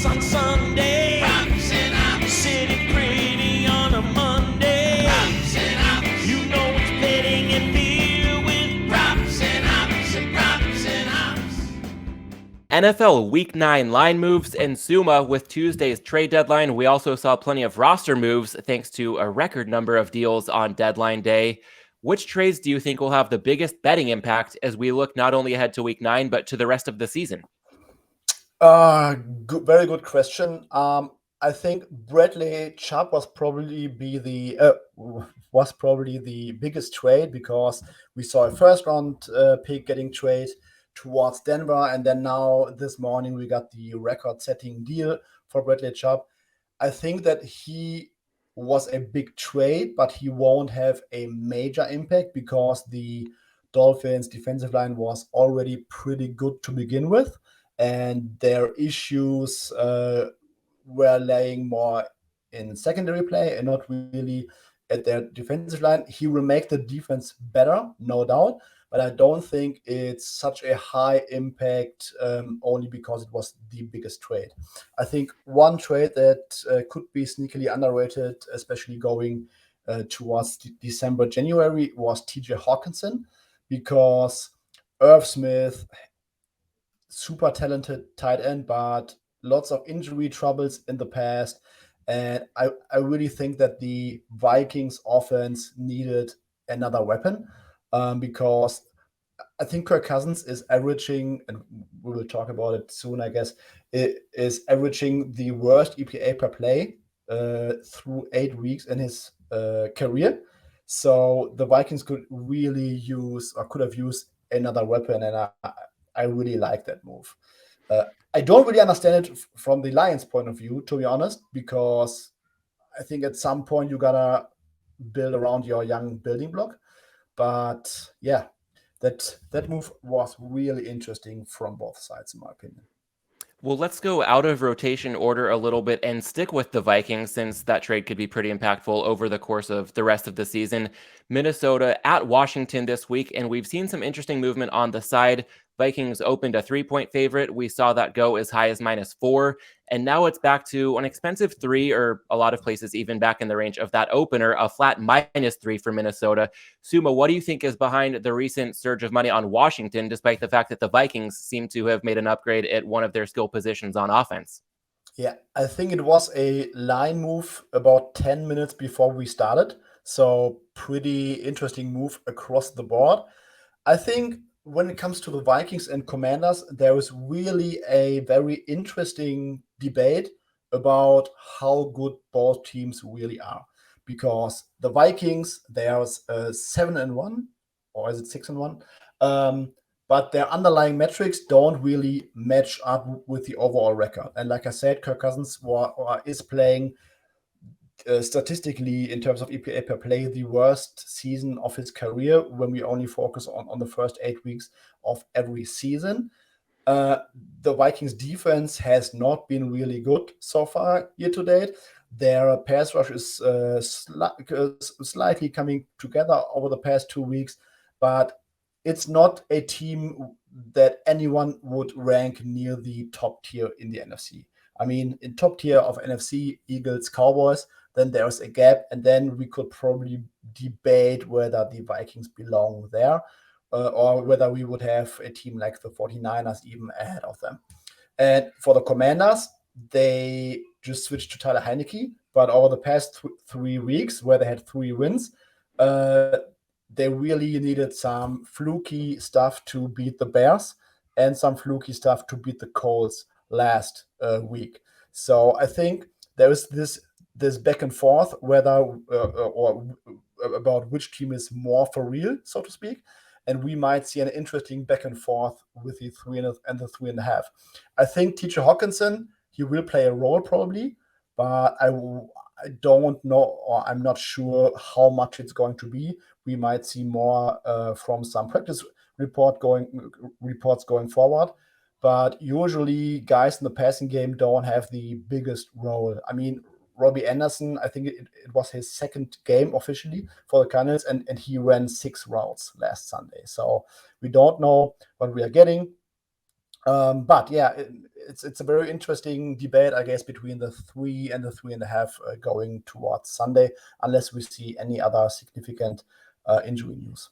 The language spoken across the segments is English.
on Sunday. Props and ops. Sitting pretty on a Monday. Props and ops. You know it's betting and beer with props and ops and props and ops. NFL Week 9 line moves and Suuma with Tuesday's trade deadline. We also saw plenty of roster moves thanks to a record number of deals on deadline day. Which trades do you think will have the biggest betting impact as we look not only ahead to Week 9, but to the rest of the season? Very good question. I think Bradley Chubb was probably the biggest trade because we saw a first round pick getting traded towards Denver, and then now this morning we got the record-setting deal for Bradley Chubb. I think that he was a big trade, but he won't have a major impact because the Dolphins' defensive line was already pretty good to begin with, and their issues were laying more in secondary play and not really at their defensive line. He will make the defense better, no doubt, but I don't think it's such a high impact only because it was the biggest trade. I think one trade that could be sneakily underrated, especially going towards December, January, was TJ Hawkinson, because Irv Smith, super talented tight end, but lots of injury troubles in the past. And I really think that the Vikings offense needed another weapon because I think Kirk Cousins is averaging, and we will talk about it soon, I guess, is averaging the worst EPA per play through 8 weeks in his career. So the Vikings could have used another weapon, and I really like that move. I don't really understand it from the Lions' point of view, to be honest, because I think at some point you gotta build around your young building block. But yeah, that move was really interesting from both sides, in my opinion. Well, let's go out of rotation order a little bit and stick with the Vikings, since that trade could be pretty impactful over the course of the rest of the season. Minnesota at Washington this week, and we've seen some interesting movement on the side. Vikings opened a 3-point favorite. We saw that go as high as -4, and now it's back to an expensive 3, or a lot of places even back in the range of that opener, a flat -3 for Minnesota. Suuma, what do you think is behind the recent surge of money on Washington, despite the fact that the Vikings seem to have made an upgrade at one of their skill positions on offense? Yeah, I think it was a line move about 10 minutes before we started. So pretty interesting move across the board. I think when it comes to the Vikings and Commanders, there is really a very interesting debate about how good both teams really are. Because the Vikings, they are 7-1, or is it 6-1? But their underlying metrics don't really match up with the overall record. And like I said, Kirk Cousins is playing statistically, in terms of EPA per play, the worst season of his career when we only focus on the first 8 weeks of every season. The Vikings defense has not been really good so far year to date. Their pass rush is slightly coming together over the past 2 weeks, but it's not a team that anyone would rank near the top tier in the NFC. I mean, in top tier of NFC, Eagles, Cowboys, then there's a gap, and then we could probably debate whether the Vikings belong there or whether we would have a team like the 49ers even ahead of them. And for the Commanders, they just switched to Tyler Heineke, but over the past 3 weeks, where they had 3 wins, they really needed some fluky stuff to beat the Bears and some fluky stuff to beat the Colts last week. So I think there is this back and forth whether or about which team is more for real, so to speak, and we might see an interesting back and forth with the 3 and the 3.5. I think TJ Hawkinson, he will play a role probably, but I don't know, or I'm not sure how much it's going to be. We might see more from some practice reports going forward. But usually guys in the passing game don't have the biggest role. I mean, Robbie Anderson, I think it was his second game officially for the Cardinals, and he ran 6 routes last Sunday. So we don't know what we are getting. But yeah, it's a very interesting debate, I guess, between the 3 and the 3.5 going towards Sunday, unless we see any other significant injury news.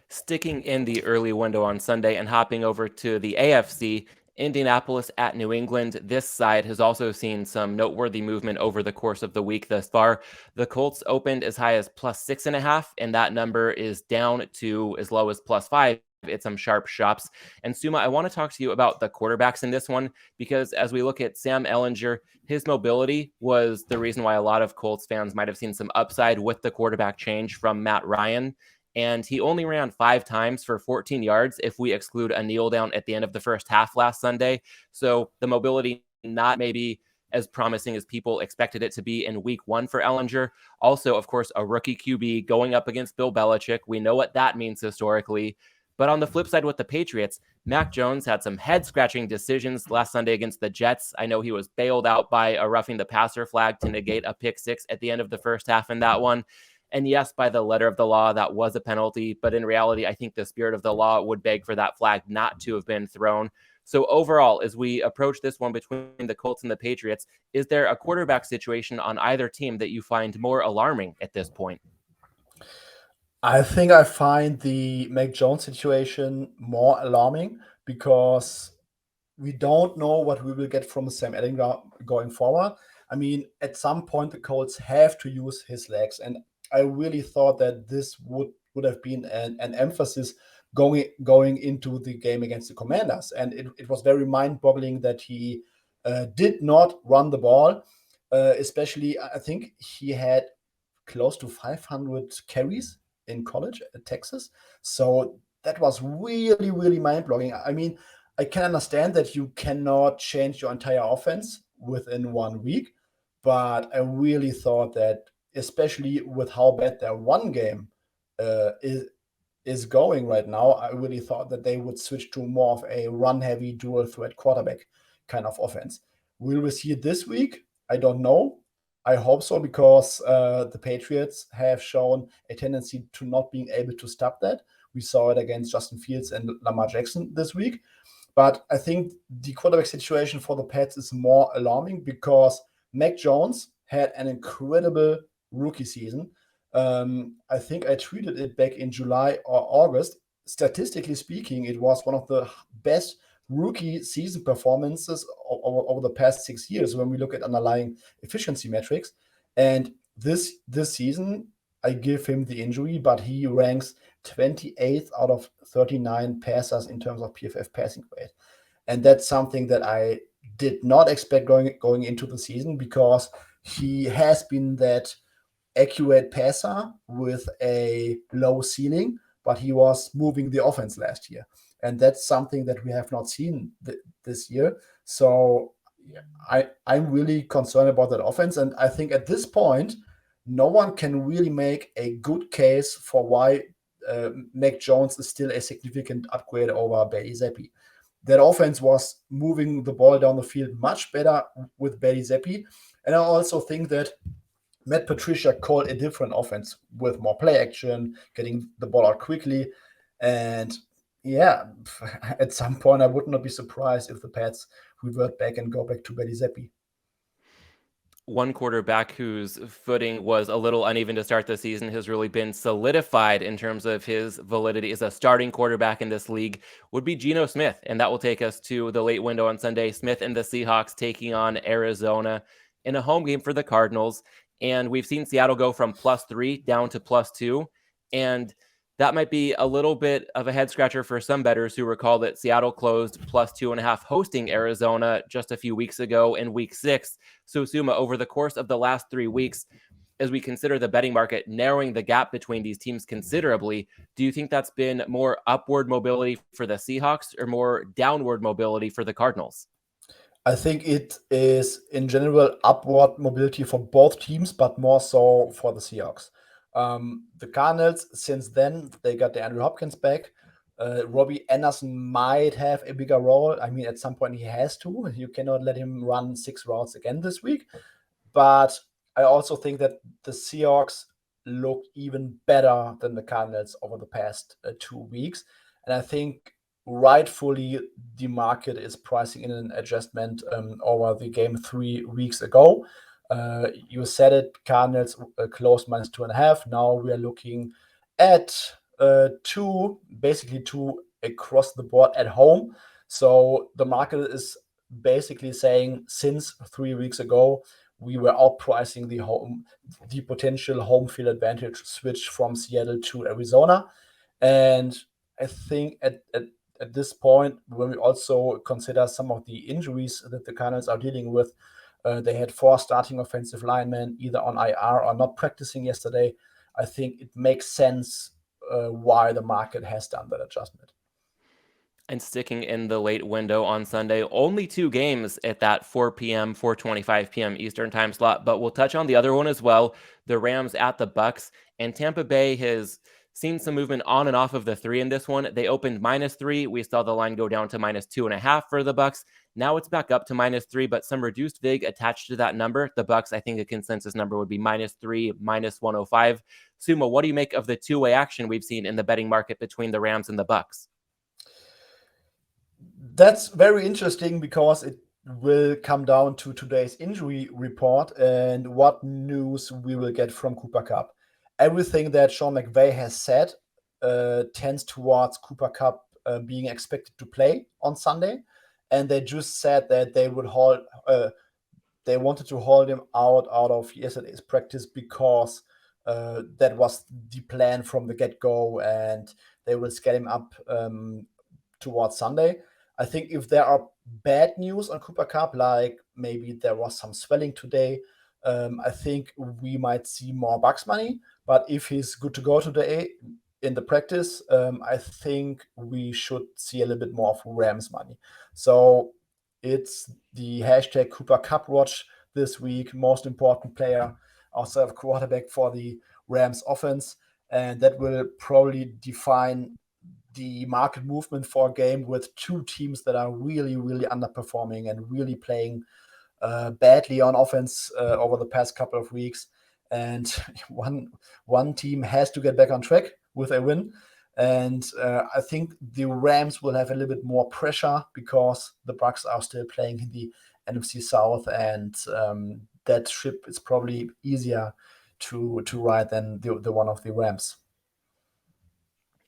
Sticking in the early window on Sunday and hopping over to the AFC, Indianapolis at New England. This side has also seen some noteworthy movement over the course of the week thus far. The Colts opened as high as +6.5, and that number is down to as low as +5 at some sharp shops. And Suuma, I want to talk to you about the quarterbacks in this one, because as we look at Sam Ehlinger, his mobility was the reason why a lot of Colts fans might have seen some upside with the quarterback change from Matt Ryan. And he only ran 5 times for 14 yards if we exclude a kneel down at the end of the first half last Sunday. So the mobility not maybe as promising as people expected it to be in week 1 for Ehlinger. Also, of course, a rookie QB going up against Bill Belichick. We know what that means historically. But on the flip side with the Patriots, Mac Jones had some head-scratching decisions last Sunday against the Jets. I know he was bailed out by a roughing the passer flag to negate a pick 6 at the end of the first half in that one. And yes, by the letter of the law, that was a penalty. But in reality, I think the spirit of the law would beg for that flag not to have been thrown. So overall, as we approach this one between the Colts and the Patriots, is there a quarterback situation on either team that you find more alarming at this point? I think I find the Mac Jones situation more alarming because we don't know what we will get from Sam Ehlinger going forward. I mean, at some point, the Colts have to use his legs, and I really thought that this would have been an emphasis going into the game against the Commanders, and it was very mind-boggling that he did not run the ball. Especially, I think he had close to 500 carries in college at Texas, so that was really, really mind-blowing. I mean, I can understand that you cannot change your entire offense within 1 week, but I really thought that, especially with how bad their run game is going right now, I really thought that they would switch to more of a run-heavy dual threat quarterback kind of offense. Will we see it this week? I don't know. I hope so, because the Patriots have shown a tendency to not being able to stop that. We saw it against Justin Fields and Lamar Jackson this week. But I think the quarterback situation for the Pats is more alarming because Mac Jones had an incredible rookie season. I think I tweeted it back in July or August. Statistically speaking, it was one of the best rookie season performances over the past 6 years when we look at underlying efficiency metrics. And this season, I give him the injury, but he ranks 28th out of 39 passers in terms of PFF passing grade. And that's something that I did not expect going into the season, because he has been that accurate passer with a low ceiling, but he was moving the offense last year. And that's something that we have not seen this year. So I'm really concerned about that offense. And I think at this point, no one can really make a good case for why Mac Jones is still a significant upgrade over Bailey Zappi. That offense was moving the ball down the field much better with Bailey Zappi. And I also think that Matt Patricia called a different offense with more play action, getting the ball out quickly. And yeah, at some point, I would not be surprised if the Pats revert back and go back to Bailey Zappi. One quarterback whose footing was a little uneven to start the season has really been solidified in terms of his validity as a starting quarterback in this league would be Geno Smith. And that will take us to the late window on Sunday. Smith and the Seahawks taking on Arizona in a home game for the Cardinals. And we've seen Seattle go from +3 down to +2. And that might be a little bit of a head scratcher for some bettors who recall that Seattle closed +2.5 hosting Arizona just a few weeks ago in week 6. So Suuma, over the course of the last 3 weeks, as we consider the betting market narrowing the gap between these teams considerably, do you think that's been more upward mobility for the Seahawks or more downward mobility for the Cardinals? I think it is, in general, upward mobility for both teams, but more so for the Seahawks. The Cardinals, since then, they got the Andrew Hopkins back. Robbie Anderson might have a bigger role. I mean, at some point he has to. You cannot let him run 6 routes again this week. But I also think that the Seahawks look even better than the Cardinals over the past 2 weeks. And I think rightfully the market is pricing in an adjustment over the game 3 weeks ago. You said it, Cardinals closed -2.5. Now we are looking at basically two across the board at home. So the market is basically saying since 3 weeks ago, we were outpricing the potential home field advantage switch from Seattle to Arizona. And I think at this point, when we also consider some of the injuries that the Cardinals are dealing with, they had 4 starting offensive linemen either on IR or not practicing yesterday. I think it makes sense why the market has done that adjustment. And sticking in the late window on Sunday, only 2 games at that 4 p.m., 4:25 p.m. Eastern time slot, but we'll touch on the other one as well. The Rams at the Bucs, and Tampa Bay has seen some movement on and off of the 3 in this one. They opened -3. We saw the line go down to -2.5 for the Bucs. Now it's back up to -3, but some reduced vig attached to that number. The Bucs, I think a consensus number would be -3, -105. Suuma, what do you make of the two-way action we've seen in the betting market between the Rams and the Bucs? That's very interesting because it will come down to today's injury report and what news we will get from Cooper Kupp. Everything that Sean McVay has said tends towards Cooper Kupp being expected to play on Sunday, and they just said that they wanted to hold him out of yesterday's practice because that was the plan from the get-go, and they will scale him up towards Sunday. I think if there are bad news on Cooper Kupp, like maybe there was some swelling today, I think we might see more Bucs money. But if he's good to go today in the practice, I think we should see a little bit more of Rams money. So it's the hashtag Cooper Kupp watch this week, most important player outside of quarterback for the Rams offense. And that will probably define the market movement for a game with 2 teams that are really, really underperforming and really playing badly on offense over the past couple of weeks. And one team has to get back on track with a win. And I think the Rams will have a little bit more pressure because the Bucs are still playing in the NFC South, and that ship is probably easier to ride than the one of the Rams.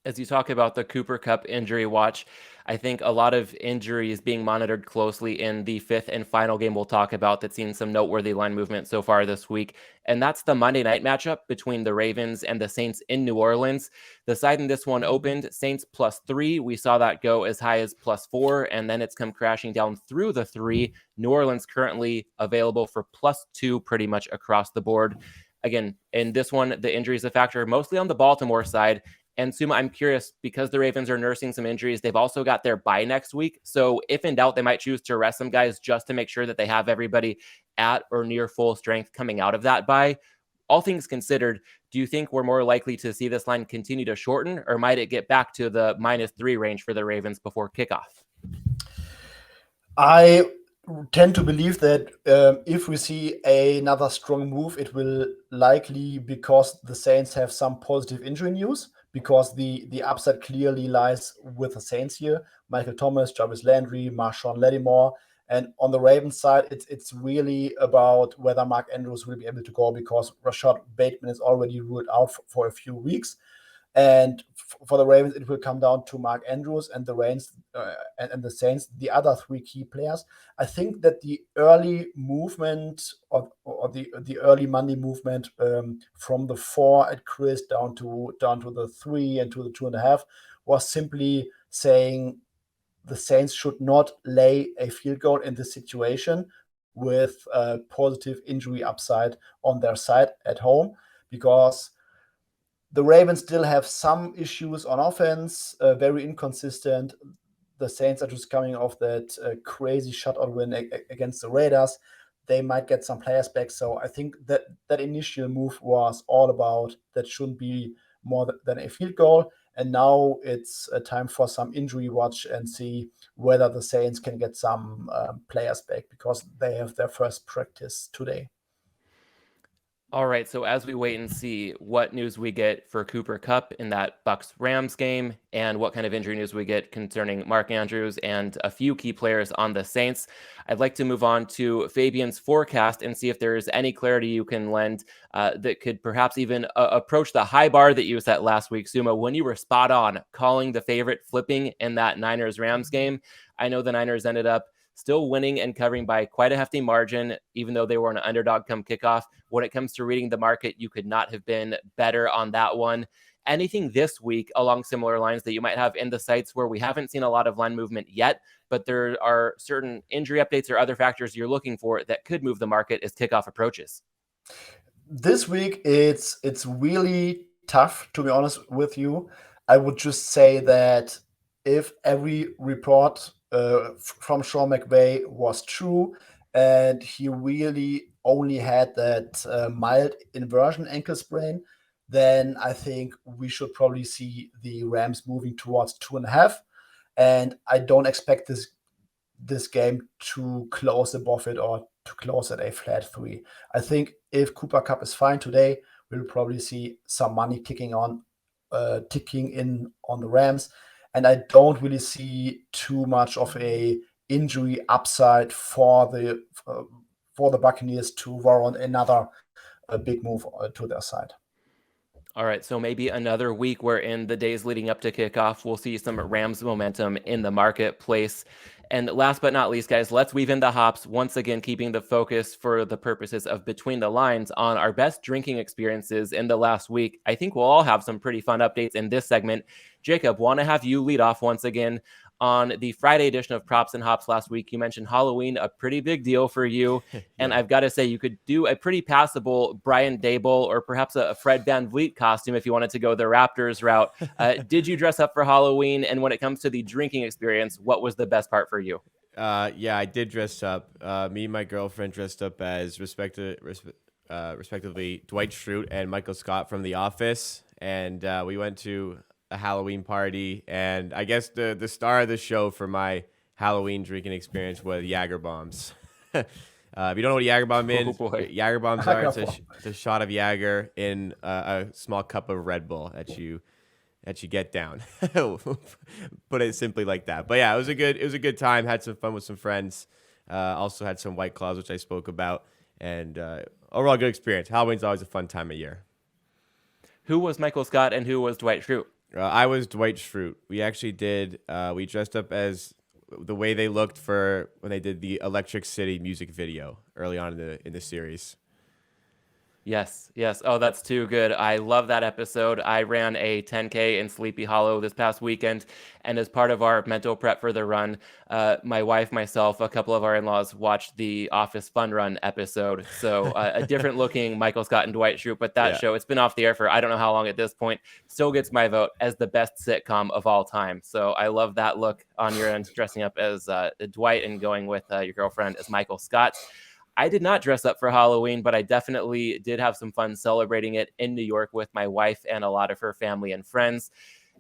As you talk about the Cooper Kupp injury watch, I think a lot of injuries being monitored closely in the 5th and final game we'll talk about that's seen some noteworthy line movement so far this week. And that's the Monday night matchup between the Ravens and the Saints in New Orleans. The side in this one opened Saints +3. We saw that go as high as +4, and then it's come crashing down through the 3. New Orleans currently available for +2 pretty much across the board. Again, in this one, the injury is a factor mostly on the Baltimore side. And Suuma, I'm curious, because the Ravens are nursing some injuries, they've also got their bye next week. So if in doubt, they might choose to rest some guys just to make sure that they have everybody at or near full strength coming out of that bye. All things considered, do you think we're more likely to see this line continue to shorten, or might it get back to the -3 range for the Ravens before kickoff? I tend to believe that if we see another strong move, it will likely because the Saints have some positive injury news, because the upside clearly lies with the Saints here. Michael Thomas, Jarvis Landry, Marshawn Lattimore. And on the Ravens side, it's really about whether Mark Andrews will be able to go, because Rashad Bateman is already ruled out for a few weeks. And for the Ravens, it will come down to Mark Andrews and the Saints, the other 3 key players. I think that the early movement or the early Monday movement from the 4 at Chris down to the 3 and to the 2.5 was simply saying the Saints should not lay a field goal in this situation with a positive injury upside on their side at home, because the Ravens still have some issues on offense, very inconsistent. The Saints are just coming off that crazy shutout win against the Raiders. They might get some players back. So I think that initial move was all about that shouldn't be more than a field goal. And now it's a time for some injury watch and see whether the Saints can get some players back, because they have their first practice today. All right, so as we wait and see what news we get for Cooper Kupp in that Bucs-Rams game and what kind of injury news we get concerning Mark Andrews and a few key players on the Saints, I'd like to move on to Fabian's forecast and see if there's any clarity you can lend that could perhaps even approach the high bar that you set last week, Suuma, when you were spot on calling the favorite flipping in that Niners-Rams game. I know the Niners ended up still winning and covering by quite a hefty margin, even though they were an underdog come kickoff. When it comes to reading the market, you could not have been better on that one. Anything this week along similar lines that you might have in the sites where we haven't seen a lot of line movement yet, but there are certain injury updates or other factors you're looking for that could move the market as kickoff approaches? This week, it's really tough, to be honest with you. I would just say that if every report from Sean McVay was true, and he really only had that mild inversion ankle sprain, then I think we should probably see the Rams moving towards 2.5. And I don't expect this game to close above it or to close at a flat 3. I think if Cooper Kupp is fine today, we'll probably see some money ticking in on the Rams. And I don't really see too much of a injury upside for the Buccaneers to warrant another big move to their side. All right, so maybe another week where in the days leading up to kickoff, we'll see some Rams momentum in the marketplace. And last but not least, guys, let's weave in the hops, once again, keeping the focus for the purposes of Between the Lines on our best drinking experiences in the last week. I think we'll all have some pretty fun updates in this segment. Jacob, want to have you lead off once again. On the Friday edition of Props and Hops last week, you mentioned Halloween, a pretty big deal for you. Yeah. And I've got to say, you could do a pretty passable Brian Daboll or perhaps a Fred VanVleet costume if you wanted to go the Raptors route. Did you dress up for Halloween? And when it comes to the drinking experience, what was the best part for you? Yeah, I did dress up. Me and my girlfriend dressed up as respectively Dwight Schrute and Michael Scott from The Office. And we went to a Halloween party, and I guess the star of the show for my Halloween drinking experience was Jager bombs. If you don't know what a Jager bomb is, Jager bombs are it's a shot of Jager in a small cup of Red Bull that you get down. Put it simply like that. But yeah, it was a good time. Had some fun with some friends. Also had some White Claws, which I spoke about, and overall good experience. Halloween's always a fun time of year. Who was Michael Scott and who was Dwight Schrute? I was Dwight Schrute. We actually did. We dressed up as the way they looked for when they did the Electric City music video early on in the series. Yes. Oh, that's too good. I love that episode. I ran a 10K in Sleepy Hollow this past weekend, and as part of our mental prep for the run, my wife, myself, a couple of our in-laws watched the Office Fun Run episode. So a different looking Michael Scott and Dwight Schrute, but that show, it's been off the air for I don't know how long at this point, still gets my vote as the best sitcom of all time. So I love that look on your end, dressing up as Dwight and going with your girlfriend as Michael Scott. I did not dress up for Halloween, but I definitely did have some fun celebrating it in New York with my wife and a lot of her family and friends.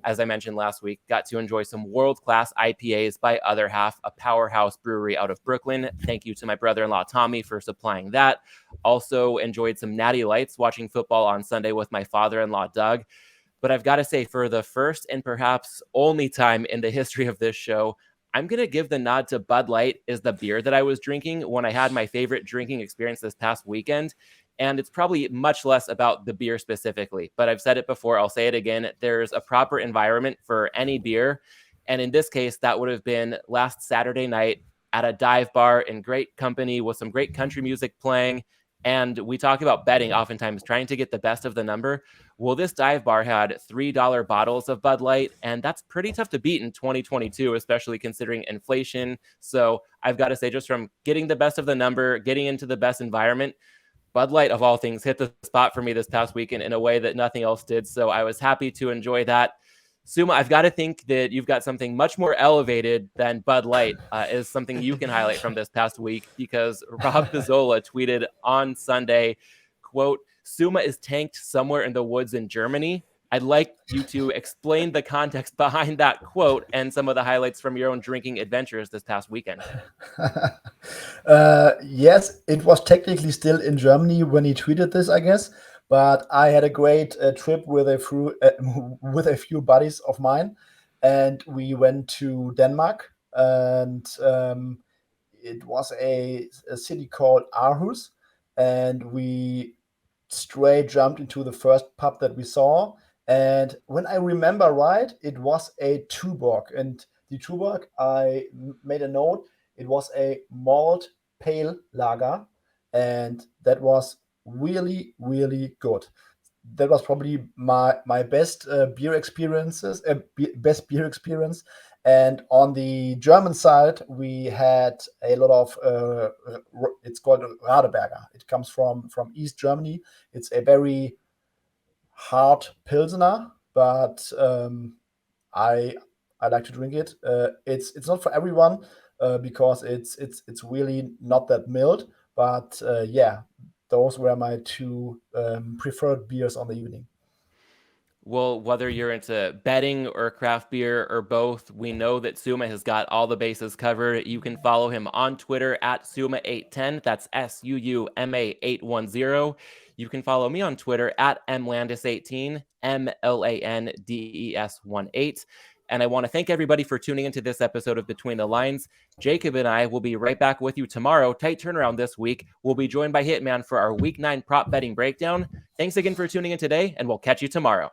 As I mentioned last week, got to enjoy some world-class IPAs by Other Half, a powerhouse brewery out of Brooklyn. Thank you to my brother-in-law, Tommy, for supplying that. Also enjoyed some Natty Lights watching football on Sunday with my father-in-law, Doug. But I've got to say, for the first and perhaps only time in the history of this show, I'm going to give the nod to Bud Light as the beer that I was drinking when I had my favorite drinking experience this past weekend. And it's probably much less about the beer specifically, but I've said it before, I'll say it again. There's a proper environment for any beer. And in this case, that would have been last Saturday night at a dive bar in great company with some great country music playing. And we talk about betting oftentimes, trying to get the best of the number. Well, this dive bar had $3 bottles of Bud Light, and that's pretty tough to beat in 2022, especially considering inflation. So I've got to say, just from getting the best of the number, getting into the best environment, Bud Light, of all things, hit the spot for me this past weekend in a way that nothing else did. So I was happy to enjoy that. Suuma, I've got to think that you've got something much more elevated than Bud Light is something you can highlight from this past week, because Rob Pizzola tweeted on Sunday, quote, "Suuma is tanked somewhere in the woods in Germany." I'd like you to explain the context behind that quote and some of the highlights from your own drinking adventures this past weekend. Yes, it was technically still in Germany when he tweeted this, I guess. But I had a great trip with with a few buddies of mine, and we went to Denmark, and it was a city called Aarhus, and we straight jumped into the first pub that we saw. And when I remember right, it was a Tuborg. And the Tuborg, I made a note, it was a malt pale lager. And that was really, really good. That was probably my best beer experiences, best beer experience. And on the German side, we had a lot of it's called Radeberger. It comes from East Germany. It's a very hard pilsner, but I like to drink it. It's not for everyone because it's really not that mild. But yeah, those were my two preferred beers on the evening. Well, whether you're into betting or craft beer or both, we know that Suuma has got all the bases covered. You can follow him on Twitter at Suuma810. That's SUUMA810. You can follow me on Twitter at MLandis18, MLANDES18. And I want to thank everybody for tuning into this episode of Between the Lines. Jacob and I will be right back with you tomorrow. Tight turnaround this week. We'll be joined by Hitman for our Week 9 prop betting breakdown. Thanks again for tuning in today, and we'll catch you tomorrow.